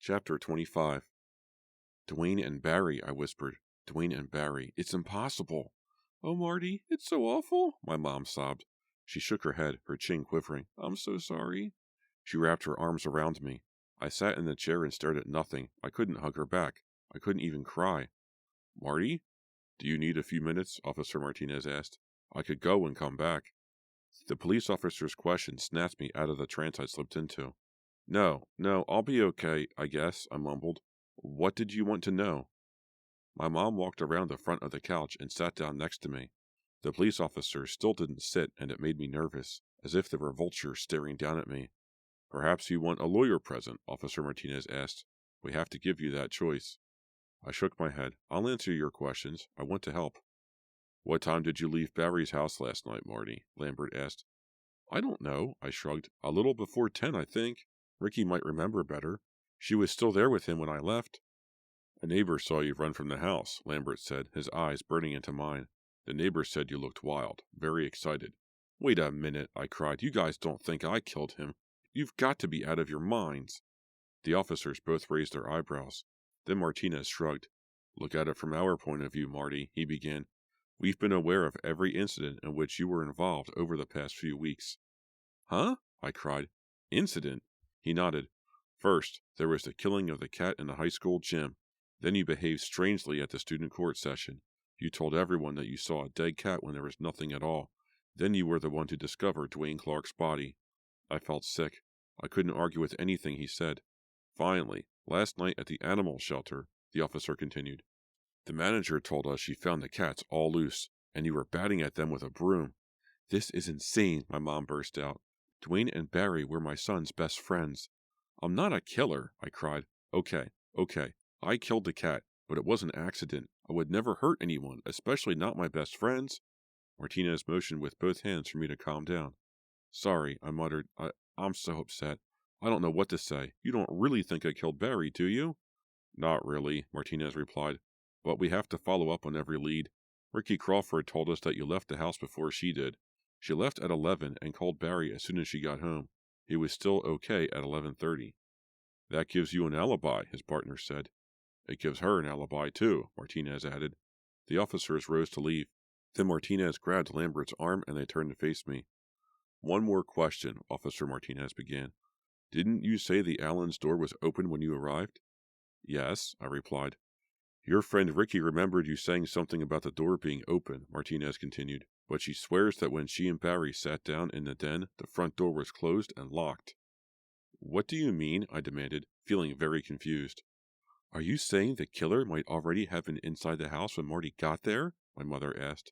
Chapter 25. Dwayne and Barry, I whispered. Dwayne and Barry. It's impossible. Oh, Marty, it's so awful, my mom sobbed. She shook her head, her chin quivering. I'm so sorry. She wrapped her arms around me. I sat in the chair and stared at nothing. I couldn't hug her back. I couldn't even cry. Marty? Do you need a few minutes? Officer Martinez asked. I could go and come back. The police officer's question snatched me out of the trance I slipped into. No, I'll be okay, I guess, I mumbled. What did you want to know? My mom walked around the front of the couch and sat down next to me. The police officer still didn't sit, and it made me nervous, as if there were vultures staring down at me. Perhaps you want a lawyer present, Officer Martinez asked. We have to give you that choice. I shook my head. I'll answer your questions. I want to help. What time did you leave Barry's house last night, Marty? Lambert asked. I don't know, I shrugged. A little before 10, I think. Ricky might remember better. She was still there with him when I left. A neighbor saw you run from the house, Lambert said, his eyes burning into mine. The neighbor said you looked wild, very excited. Wait a minute, I cried. You guys don't think I killed him. You've got to be out of your minds. The officers both raised their eyebrows. Then Martinez shrugged. Look at it from our point of view, Marty, he began. We've been aware of every incident in which you were involved over the past few weeks. Huh? I cried. Incident? He nodded. First, there was the killing of the cat in the high school gym. Then you behaved strangely at the student court session. You told everyone that you saw a dead cat when there was nothing at all. Then you were the one to discover Dwayne Clark's body. I felt sick. I couldn't argue with anything he said. Finally, last night at the animal shelter, the officer continued, the manager told us she found the cats all loose, and you were batting at them with a broom. This is insane, my mom burst out. Dwayne and Barry were my son's best friends. I'm not a killer, I cried. Okay. I killed the cat, but it was an accident. I would never hurt anyone, especially not my best friends. Martinez motioned with both hands for me to calm down. Sorry, I muttered. I'm so upset. I don't know what to say. You don't really think I killed Barry, do you? Not really, Martinez replied. But we have to follow up on every lead. Ricky Crawford told us that you left the house before she did. She left at 11 and called Barry as soon as she got home. He was still okay at 11:30. That gives you an alibi, his partner said. It gives her an alibi, too, Martinez added. The officers rose to leave. Then Martinez grabbed Lambert's arm and they turned to face me. One more question, Officer Martinez began. Didn't you say the Allen's door was open when you arrived? Yes, I replied. Your friend Ricky remembered you saying something about the door being open, Martinez continued, but she swears that when she and Barry sat down in the den, the front door was closed and locked. What do you mean? I demanded, feeling very confused. Are you saying the killer might already have been inside the house when Marty got there? My mother asked.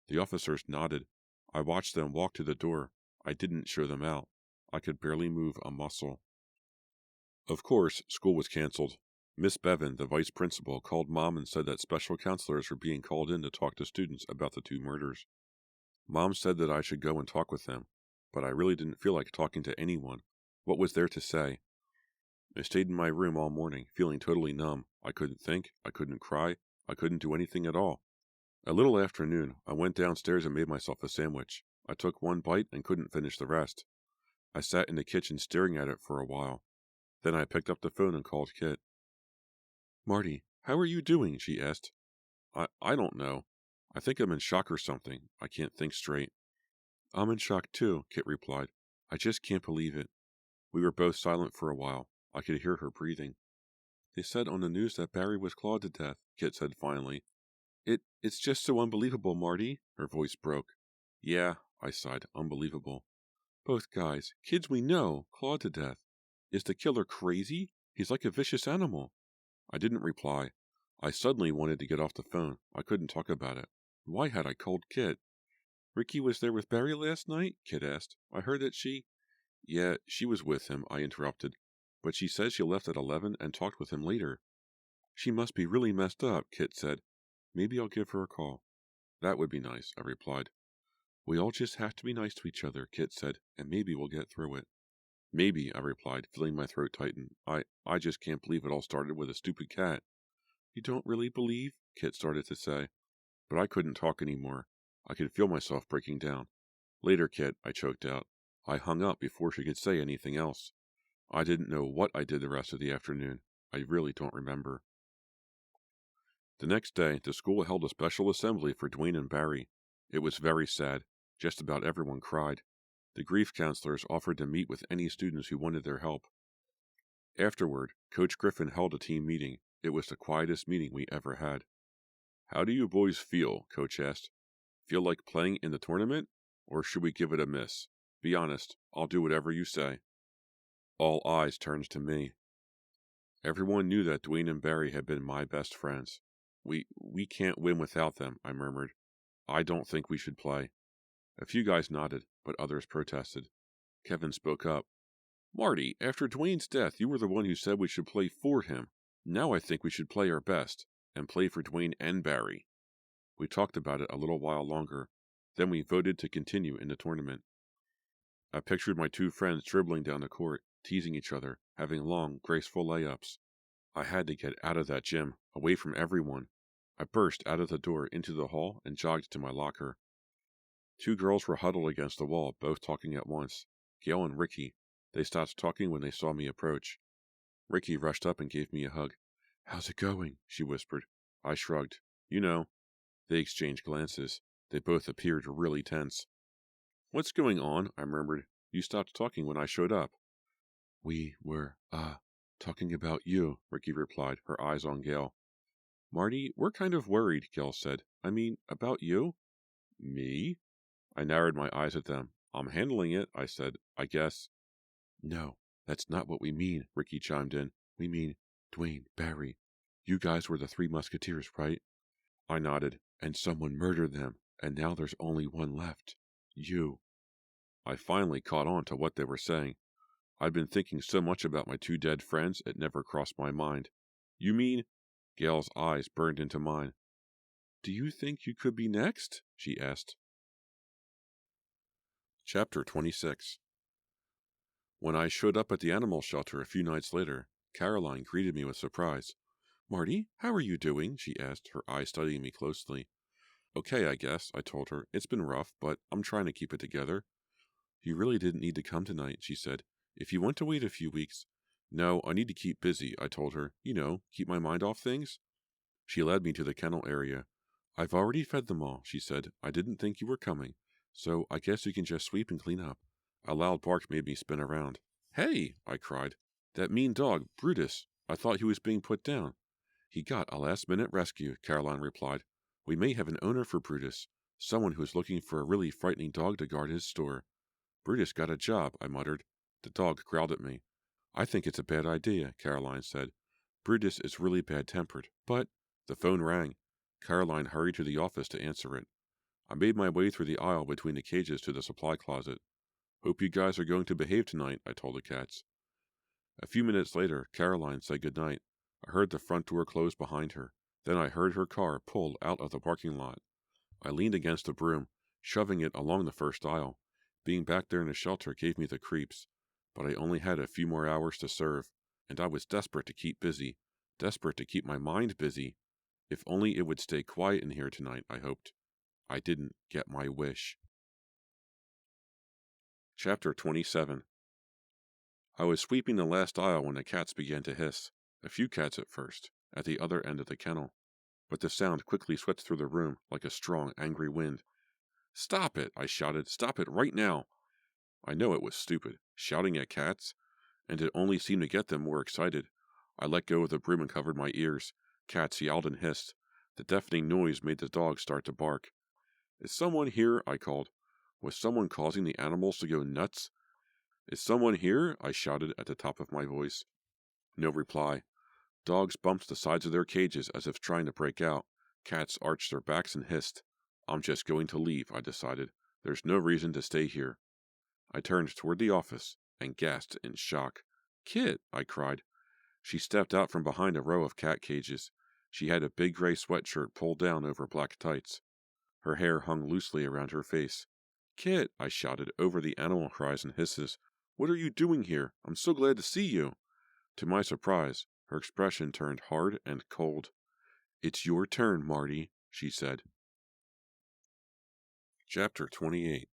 The officers nodded. I watched them walk to the door. I didn't show them out. I could barely move a muscle. Of course, school was canceled. Miss Bevan, the vice principal, called Mom and said that special counselors were being called in to talk to students about the two murders. Mom said that I should go and talk with them, but I really didn't feel like talking to anyone. What was there to say? I stayed in my room all morning, feeling totally numb. I couldn't think, I couldn't cry, I couldn't do anything at all. A little after noon, I went downstairs and made myself a sandwich. I took one bite and couldn't finish the rest. I sat in the kitchen staring at it for a while. Then I picked up the phone and called Kit. Marty, how are you doing? She asked. I don't know. I think I'm in shock or something. I can't think straight. I'm in shock too, Kit replied. I just can't believe it. We were both silent for a while. I could hear her breathing. They said on the news that Barry was clawed to death, Kit said finally. It's just so unbelievable, Marty. Her voice broke. Yeah, I sighed. Unbelievable. Both guys, kids we know, clawed to death. Is the killer crazy? He's like a vicious animal. I didn't reply. I suddenly wanted to get off the phone. I couldn't talk about it. Why had I called Kit? Ricky was there with Barry last night? Kit asked. I heard that she... Yeah, she was with him, I interrupted. But she says she left at 11 and talked with him later. She must be really messed up, Kit said. Maybe I'll give her a call. That would be nice, I replied. We all just have to be nice to each other, Kit said, and maybe we'll get through it. Maybe, I replied, feeling my throat tighten. I just can't believe it all started with a stupid cat. You don't really believe? Kit started to say. But I couldn't talk anymore. I could feel myself breaking down. Later, Kit, I choked out. I hung up before she could say anything else. I didn't know what I did the rest of the afternoon. I really don't remember. The next day, the school held a special assembly for Dwayne and Barry. It was very sad. Just about everyone cried. The grief counselors offered to meet with any students who wanted their help. Afterward, Coach Griffin held a team meeting. It was the quietest meeting we ever had. "How do you boys feel?" Coach asked. "Feel like playing in the tournament? Or should we give it a miss? Be honest. I'll do whatever you say." All eyes turned to me. Everyone knew that Dwayne and Barry had been my best friends. We can't win without them," I murmured. "I don't think we should play." A few guys nodded, but others protested. Kevin spoke up. "Marty, after Dwayne's death, you were the one who said we should play for him. Now I think we should play our best, and play for Dwayne and Barry." We talked about it a little while longer. Then we voted to continue in the tournament. I pictured my two friends dribbling down the court, teasing each other, having long, graceful layups. I had to get out of that gym, away from everyone. I burst out of the door into the hall and jogged to my locker. Two girls were huddled against the wall, both talking at once. Gail and Ricky. They stopped talking when they saw me approach. Ricky rushed up and gave me a hug. "How's it going?" she whispered. I shrugged. "You know." They exchanged glances. They both appeared really tense. "What's going on?" I murmured. "You stopped talking when I showed up." "We were, talking about you," Ricky replied, her eyes on Gail. "Marty, we're kind of worried," Gail said. "I mean, about you." "Me?" I narrowed my eyes at them. "I'm handling it," I said. "I guess." "No, that's not what we mean," Ricky chimed in. "We mean Dwayne, Barry. You guys were the Three Musketeers, right?" I nodded. "And someone murdered them, and now there's only one left. You." I finally caught on to what they were saying. I'd been thinking so much about my two dead friends, it never crossed my mind. "You mean—" Gail's eyes burned into mine. "Do you think you could be next?" she asked. Chapter 26. When I showed up at the animal shelter a few nights later, Caroline greeted me with surprise. "Marty, how are you doing?" she asked, her eyes studying me closely. "Okay, I guess," I told her. "It's been rough, but I'm trying to keep it together." "You really didn't need to come tonight," she said. "If you want to wait a few weeks—" "No, I need to keep busy," I told her. "You know, keep my mind off things." She led me to the kennel area. "I've already fed them all," she said. "I didn't think you were coming, so I guess you can just sweep and clean up." A loud bark made me spin around. "Hey!" I cried. "That mean dog, Brutus. I thought he was being put down." "He got a last-minute rescue," Caroline replied. "We may have an owner for Brutus, someone who's looking for a really frightening dog to guard his store." "Brutus got a job," I muttered. The dog growled at me. "I think it's a bad idea," Caroline said. "Brutus is really bad-tempered, but—" The phone rang. Caroline hurried to the office to answer it. I made my way through the aisle between the cages to the supply closet. "Hope you guys are going to behave tonight," I told the cats. A few minutes later, Caroline said goodnight. I heard the front door close behind her. Then I heard her car pull out of the parking lot. I leaned against the broom, shoving it along the first aisle. Being back there in the shelter gave me the creeps. But I only had a few more hours to serve, and I was desperate to keep busy, desperate to keep my mind busy. If only it would stay quiet in here tonight, I hoped. I didn't get my wish. Chapter 27. I was sweeping the last aisle when the cats began to hiss. A few cats at first, at the other end of the kennel. But the sound quickly swept through the room like a strong, angry wind. "Stop it!" I shouted. "Stop it right now!" I know it was stupid, shouting at cats, and it only seemed to get them more excited. I let go of the broom and covered my ears. Cats yowled and hissed. The deafening noise made the dogs start to bark. "Is someone here?" I called. Was someone causing the animals to go nuts? "Is someone here?" I shouted at the top of my voice. No reply. Dogs bumped the sides of their cages as if trying to break out. Cats arched their backs and hissed. "I'm just going to leave," I decided. "There's no reason to stay here." I turned toward the office and gasped in shock. "Kit!" I cried. She stepped out from behind a row of cat cages. She had a big gray sweatshirt pulled down over black tights. Her hair hung loosely around her face. "Kit!" I shouted over the animal cries and hisses. "What are you doing here? I'm so glad to see you." To my surprise, her expression turned hard and cold. "It's your turn, Marty," she said. Chapter 28.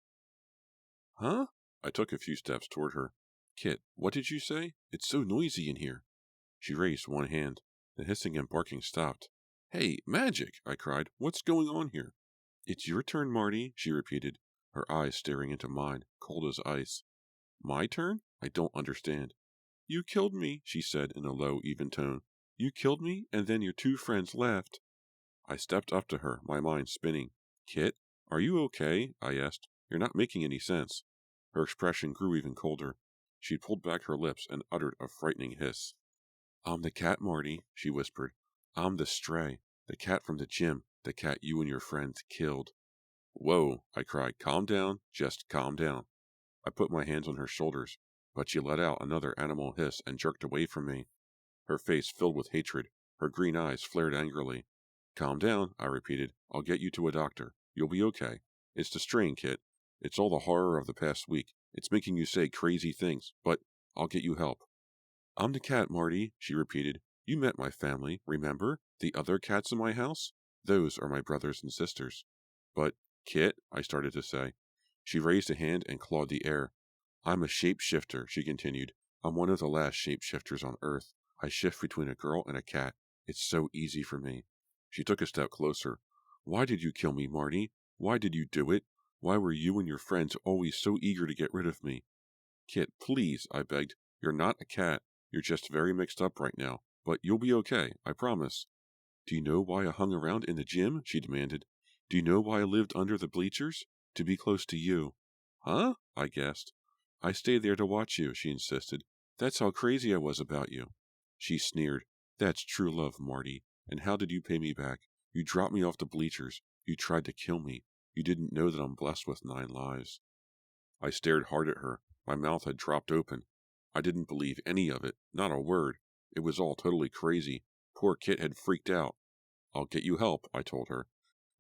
"Huh?" I took a few steps toward her. "Kit, what did you say? It's so noisy in here." She raised one hand. The hissing and barking stopped. Hey, magic! I cried. What's going on here? It's your turn, Marty, she repeated, her eyes staring into mine, cold as ice. My turn? I don't understand. You killed me, she said in a low, even tone. You killed me, and then your two friends left. I stepped up to her, my mind spinning. Kit, are you okay? I asked. You're not making any sense. Her expression grew even colder. She pulled back her lips and uttered a frightening hiss. I'm the cat, Marty, she whispered. I'm the stray, the cat from the gym, the cat you and your friends killed. Whoa, I cried. Calm down, just calm down. I put my hands on her shoulders, but she let out another animal hiss and jerked away from me. Her face filled with hatred. Her green eyes flared angrily. Calm down, I repeated. I'll get you to a doctor. You'll be okay. It's the strain, Kit. It's all the horror of the past week. It's making you say crazy things, but I'll get you help. I'm the cat, Marty, she repeated. You met my family, remember? The other cats in my house? Those are my brothers and sisters. But, Kit, I started to say. She raised a hand and clawed the air. I'm a shapeshifter, she continued. I'm one of the last shapeshifters on Earth. I shift between a girl and a cat. It's so easy for me. She took a step closer. Why did you kill me, Marty? Why did you do it? Why were you and your friends always so eager to get rid of me? Kit, please, I begged. You're not a cat. You're just very mixed up right now. But you'll be okay, I promise. Do you know why I hung around in the gym? She demanded. Do you know why I lived under the bleachers? To be close to you. Huh? I guessed. I stayed there to watch you, she insisted. That's how crazy I was about you. She sneered. That's true love, Marty. And how did you pay me back? You dropped me off the bleachers. You tried to kill me. You didn't know that I'm blessed with 9 lives. I stared hard at her. My mouth had dropped open. I didn't believe any of it, not a word. It was all totally crazy. Poor Kit had freaked out. I'll get you help, I told her.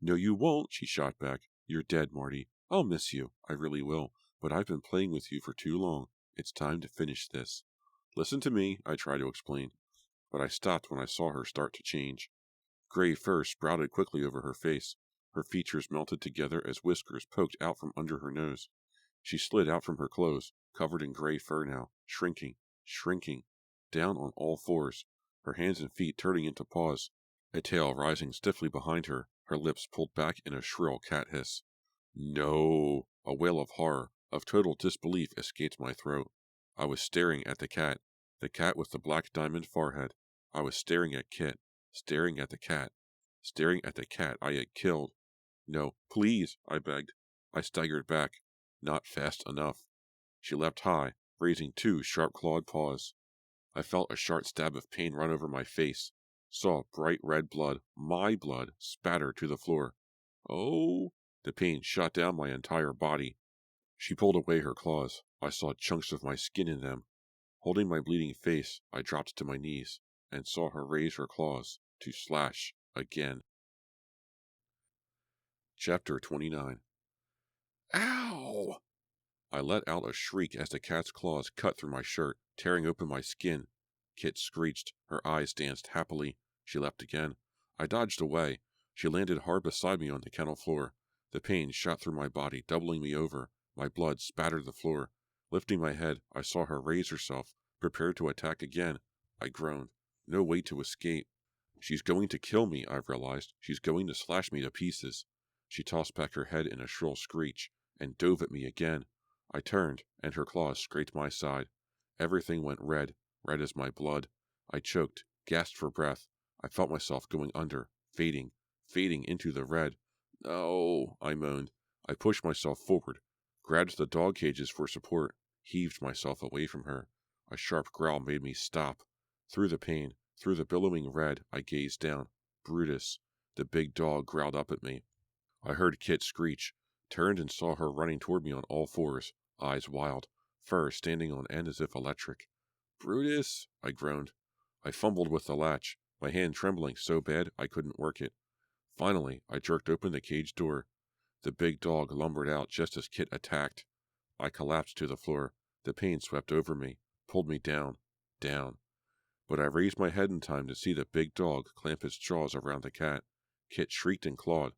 No, you won't, she shot back. You're dead, Marty. I'll miss you. I really will. But I've been playing with you for too long. It's time to finish this. Listen to me, I tried to explain. But I stopped when I saw her start to change. Gray fur sprouted quickly over her face. Her features melted together as whiskers poked out from under her nose. She slid out from her clothes, covered in gray fur now, shrinking, down on all fours, her hands and feet turning into paws, a tail rising stiffly behind her, her lips pulled back in a shrill cat hiss. No! A wail of horror, of total disbelief escaped my throat. I was staring at the cat with the black diamond forehead. I was staring at Kit, staring at the cat I had killed. No, please, I begged. I staggered back. Not fast enough. She leapt high, raising 2 sharp-clawed paws. I felt a sharp stab of pain run over my face, saw bright red blood, my blood, spatter to the floor. Oh! The pain shot down my entire body. She pulled away her claws. I saw chunks of my skin in them. Holding my bleeding face, I dropped to my knees and saw her raise her claws to slash again. Chapter 29. Ow! I let out a shriek as the cat's claws cut through my shirt, tearing open my skin. Kit screeched. Her eyes danced happily. She leapt again. I dodged away. She landed hard beside me on the kennel floor. The pain shot through my body, doubling me over. My blood spattered the floor. Lifting my head, I saw her raise herself, prepared to attack again. I groaned. No way to escape. She's going to kill me, I realized. She's going to slash me to pieces. She tossed back her head in a shrill screech and dove at me again. I turned, and her claws scraped my side. Everything went red as my blood. I choked, gasped for breath. I felt myself going under, fading into the red. No, I moaned. I pushed myself forward, grabbed the dog cages for support, heaved myself away from her. A sharp growl made me stop. Through the pain, through the billowing red, I gazed down. Brutus. The big dog growled up at me. I heard Kit screech, turned and saw her running toward me on all fours, eyes wild, fur standing on end as if electric. Brutus, I groaned. I fumbled with the latch, my hand trembling so bad I couldn't work it. Finally, I jerked open the cage door. The big dog lumbered out just as Kit attacked. I collapsed to the floor. The pain swept over me, pulled me down. But I raised my head in time to see the big dog clamp his jaws around the cat. Kit shrieked and clawed.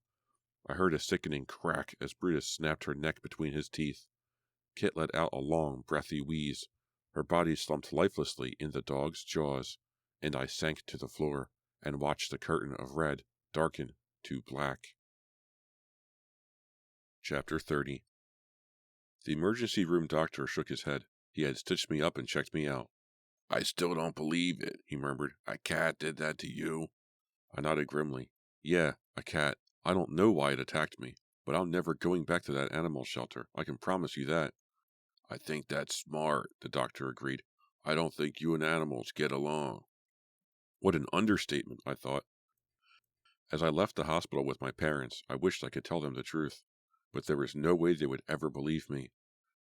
I heard a sickening crack as Brutus snapped her neck between his teeth. Kit let out a long, breathy wheeze. Her body slumped lifelessly in the dog's jaws. and I sank to the floor and watched the curtain of red darken to black. Chapter 30. The emergency room doctor shook his head. He had stitched me up and checked me out. I still don't believe it, he murmured. A cat did that to you? I nodded grimly. Yeah, a cat. I don't know why it attacked me, but I'm never going back to that animal shelter. I can promise you that. I think that's smart, the doctor agreed. I don't think you and animals get along. What an understatement, I thought. As I left the hospital with my parents, I wished I could tell them the truth, but there was no way they would ever believe me.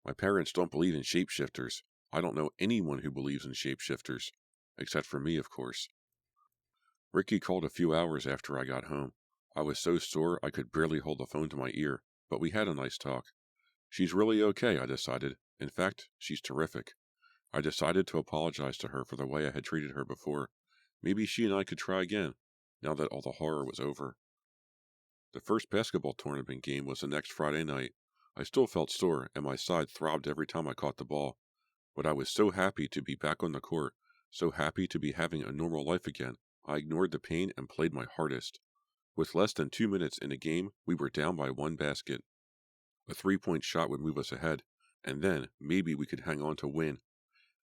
My parents don't believe in shapeshifters. I don't know anyone who believes in shapeshifters, except for me, of course. Ricky called a few hours after I got home. I was so sore I could barely hold the phone to my ear, but we had a nice talk. She's really okay, I decided. In fact, she's terrific. I decided to apologize to her for the way I had treated her before. Maybe she and I could try again, now that all the horror was over. The first basketball tournament game was the next Friday night. I still felt sore, and my side throbbed every time I caught the ball. But I was so happy to be back on the court, so happy to be having a normal life again. I ignored the pain and played my hardest. With less than 2 minutes in the game, we were down by 1 basket. A 3-point shot would move us ahead, and then maybe we could hang on to win.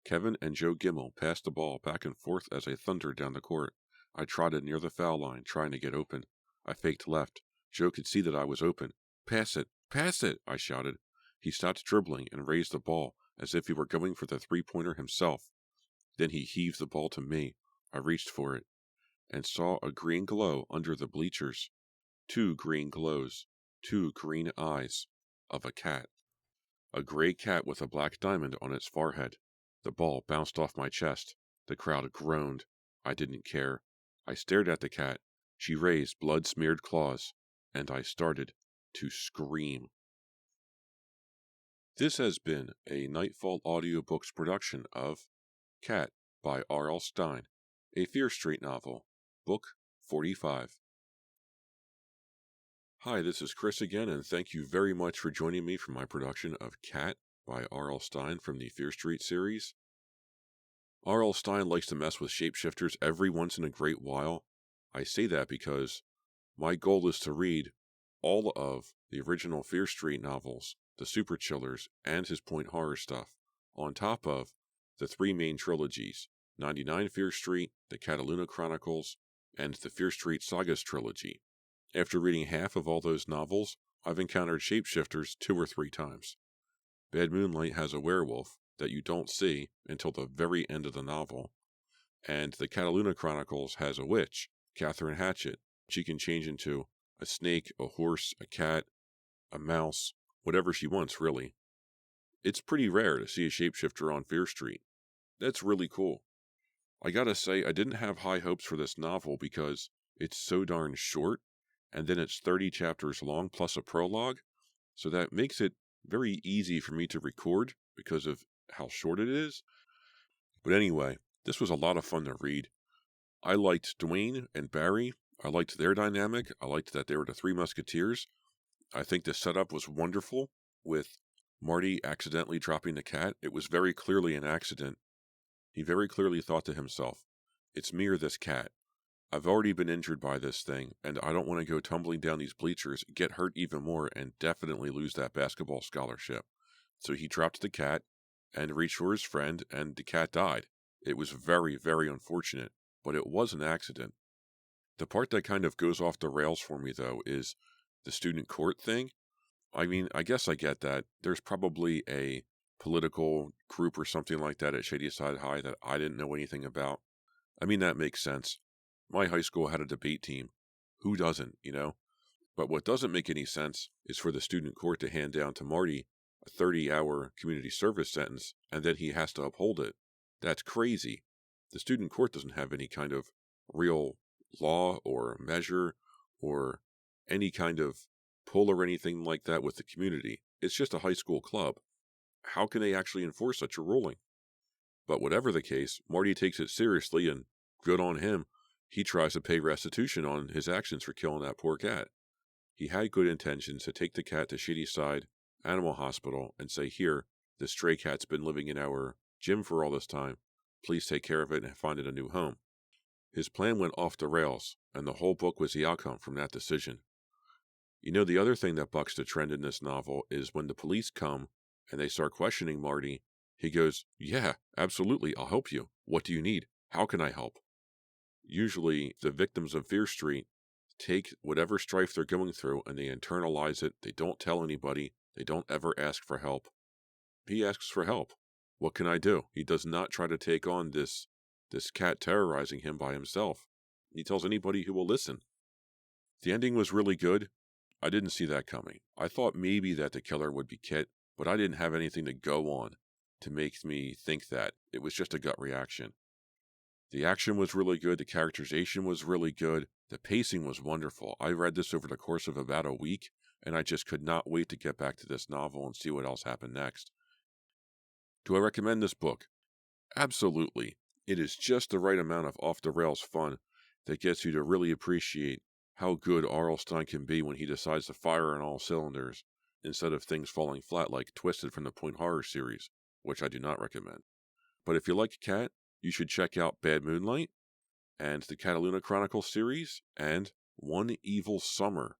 Kevin and Joe Gimmel passed the ball back and forth as they thundered down the court. I trotted near the foul line, trying to get open. I faked left. Joe could see that I was open. Pass it! Pass it! I shouted. He stopped dribbling and raised the ball, as if he were going for the 3-pointer himself. Then he heaved the ball to me. I reached for it, and saw a green glow under the bleachers. 2 green glows. 2 green eyes. Of a cat. A gray cat with a black diamond on its forehead. The ball bounced off my chest. The crowd groaned. I didn't care. I stared at the cat. She raised blood-smeared claws, and I started to scream. This has been a Nightfall Audiobooks production of Cat by R.L. Stine, a Fear Street novel, Book 45. Hi, this is Chris again, and thank you very much for joining me for my production of Cat by R.L. Stine from the Fear Street series. R.L. Stine likes to mess with shapeshifters every once in a great while. I say that because my goal is to read all of the original Fear Street novels, the Super Chillers, and his Point Horror stuff, on top of the 3 main trilogies, 99 Fear Street, the Cataluna Chronicles, and the Fear Street Sagas trilogy. After reading half of all those novels, I've encountered shapeshifters 2 or 3 times. Bad Moonlight has a werewolf that you don't see until the very end of the novel, and the Cataluna Chronicles has a witch, Catherine Hatchett. She can change into a snake, a horse, a cat, a mouse, whatever she wants, really. It's pretty rare to see a shapeshifter on Fear Street. That's really cool. I gotta say, I didn't have high hopes for this novel because it's so darn short, and then it's 30 chapters long plus a prologue, so that makes it very easy for me to record because of how short it is. But anyway, this was a lot of fun to read. I liked Dwayne and Barry. I liked their dynamic. I liked that they were the 3 Musketeers. I think the setup was wonderful with Marty accidentally dropping the cat. It was very clearly an accident. He very clearly thought to himself, it's me or this cat. I've already been injured by this thing, and I don't want to go tumbling down these bleachers, get hurt even more, and definitely lose that basketball scholarship. So he dropped the cat and reached for his friend, and the cat died. It was very, very unfortunate, but it was an accident. The part that kind of goes off the rails for me, though, is the student court thing. I mean, I guess I get that. There's probably a political group or something like that at Shadyside High that I didn't know anything about. I mean, that makes sense. My high school had a debate team. Who doesn't, you know? But what doesn't make any sense is for the student court to hand down to Marty a 30-hour community service sentence, and then he has to uphold it. That's crazy. The student court doesn't have any kind of real law or measure or any kind of pull or anything like that with the community. It's just a high school club. How can they actually enforce such a ruling? But whatever the case, Marty takes it seriously, and good on him. He tries to pay restitution on his actions for killing that poor cat. He had good intentions to take the cat to Shadyside Animal Hospital and say, here, this stray cat's been living in our gym for all this time. Please take care of it and find it a new home. His plan went off the rails, and the whole book was the outcome from that decision. You know, the other thing that bucks the trend in this novel is when the police come and they start questioning Marty, he goes, "Yeah, absolutely, I'll help you. What do you need? How can I help?" Usually, the victims of Fear Street take whatever strife they're going through and they internalize it. They don't tell anybody. They don't ever ask for help. He asks for help. What can I do? He does not try to take on this cat terrorizing him by himself. He tells anybody who will listen. The ending was really good. I didn't see that coming. I thought maybe that the killer would be Kit, but I didn't have anything to go on to make me think that. It was just a gut reaction. The action was really good. The characterization was really good. The pacing was wonderful. I read this over the course of about a week, and I just could not wait to get back to this novel and see what else happened next. Do I recommend this book? Absolutely. It is just the right amount of off-the-rails fun that gets you to really appreciate how good R.L. Stine can be when he decides to fire on all cylinders, instead of things falling flat like Twisted from the Point Horror series, which I do not recommend. But if you like Cat, you should check out Bad Moonlight, and the Cataluna Chronicles series, and One Evil Summer.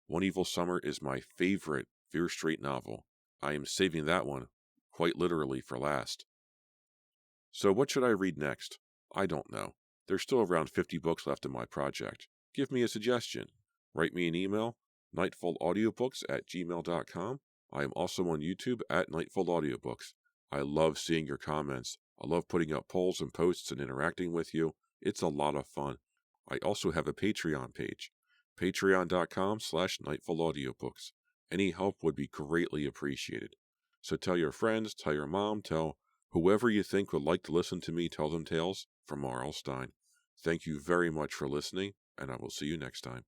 One Evil Summer is my favorite Fear Street novel. I am saving that one, quite literally, for last. So what should I read next? I don't know. There's still around 50 books left in my project. Give me a suggestion. Write me an email, nightfallaudiobooks@gmail.com. I am also on YouTube at Nightfall Audiobooks. I love seeing your comments. I love putting up polls and posts and interacting with you. It's a lot of fun. I also have a Patreon page, patreon.com/nightfallaudiobooks. Any help would be greatly appreciated. So tell your friends, tell your mom, tell whoever you think would like to listen to me tell them tales from R.L. Stine. Thank you very much for listening, and I will see you next time.